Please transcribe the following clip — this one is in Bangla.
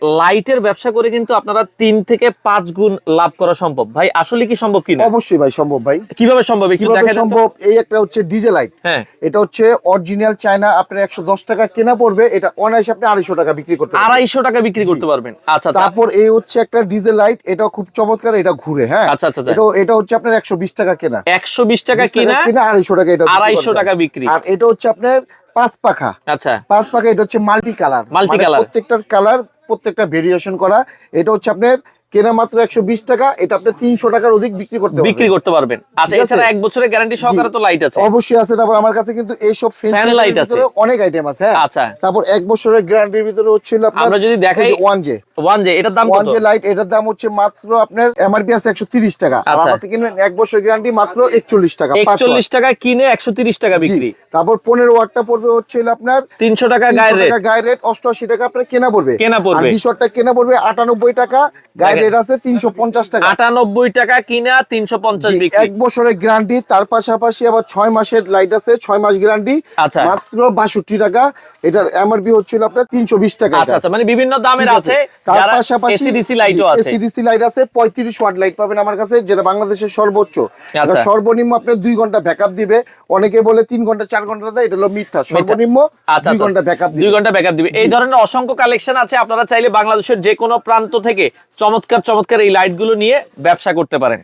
লাইটের ব্যবসা করে কিন্তু আপনারা 3 থেকে 5 গুণ লাভ করা সম্ভব। ভাই আসলে কি সম্ভব কিনা? অবশ্যই ভাই সম্ভব ভাই। কিভাবে সম্ভব একটু কিভাবে দেখাই দেন তো। সম্ভব? এই একটা হচ্ছে ডিজে লাইট। হ্যাঁ, এটা হচ্ছে অরিজিনাল চায়না, আপনার 110 টাকা কেনা পড়বে, এটা অনায়াসে আপনি 250 টাকা বিক্রি করতে পারবেন। 250 টাকা বিক্রি করতে পারবেন। আচ্ছা আচ্ছা তারপর এই হচ্ছে একটা ডিজে লাইট, এটা খুব চমৎকার, এটা ঘুরে। হ্যাঁ, আচ্ছা আচ্ছা আচ্ছা। এটা হচ্ছে আপনার 120 টাকা কেনা, 120 টাকা 20 টাকা কিনা, কিনা 250 টাকা এটা 250 টাকা বিক্রি। আর এটা হচ্ছে আপনার 5 পাখা। আচ্ছা, 5 পাখা, এটা হচ্ছে মাল্টি কালার। Multi color। প্রত্যেকটার কালার, প্রত্যেকটা ভেরিয়েশন করা। এটা হচ্ছে আপনার কেনা মাত্র 120 টাকা, এটা আপনি 300 টাকার অধিক বিক্রি করতে পারবেন। আচ্ছা, ঠিক আছে? এছাড়া 1 বছরের গ্যারান্টি সহকারে তো লাইট আছে। অবশ্যই আছে। তারপর আমার কাছে কিন্তু এইসব Fan light আছে। অনেক আইটেম আছে। হ্যাঁ, আচ্ছা। তারপর 1 বছরের গ্যারান্টির ভিতরে হচ্ছিল আপনার, আমরা যদি দেখাই 1J 1J, এটার দাম কত? লাইট, এটার দাম হচ্ছে মাত্র আপনার এমআরপি আছে 130 টাকা, আর আচ্ছা। আমাদের কিনবেন 1 বছর গ্যারান্টি মাত্র 41 টাকা, 41 টাকা কিনে 130 টাকা বিক্রি। তারপর 15 ওয়াটটা পড়বে হচ্ছে আপনার 300 টাকা গায়ের রেট। গায়ের রেট, 88 টাকা আপনার কেনা পড়বে। কেনা পড়বে। আর 20 ওয়াটটা কেনা পড়বে 98 টাকা, গায়ের রেট আছে 350 টাকা। 98 টাকা কিনা 350 বিক্রি। 1 বছরের গ্যারান্টি, তার পাশাপাশি আবার 6 মাসের লাইট আছে, 6 মাস গ্যারান্টি, আচ্ছা। মাত্র 62 টাকা। এটার এমআরপি হচ্ছিল আপনার 320 টাকা। আচ্ছা আচ্ছা, মানে বিভিন্ন দামের আছে। তার যারা পাশাপাশি এসিডিসি লাইটও আছে। এসিডিসি লাইট আছে 35 ওয়াট লাইট পাবেন আমার কাছে, যেটা বাংলাদেশের সর্বোচ্চ। এটা আচ্ছা। সর্বনিম্ন আপনার 2 ঘন্টা ব্যাকআপ দিবে। অনেকে বলে 3 ঘন্টা 4 ঘন্টা দেয়, এটা হলো মিথ্যা। সর্বনিম্ন 2 ঘন্টা ব্যাকআপ 2 ঘন্টা ব্যাকআপ দিবে। এই ধরনের অসংখ্য কালেকশন আছে। আপনারা চাইলে বাংলাদেশের যে কোনো প্রান্ত থেকে চমৎকার চমৎকার এই লাইটগুলো নিয়ে ব্যবসা করতে পারেন।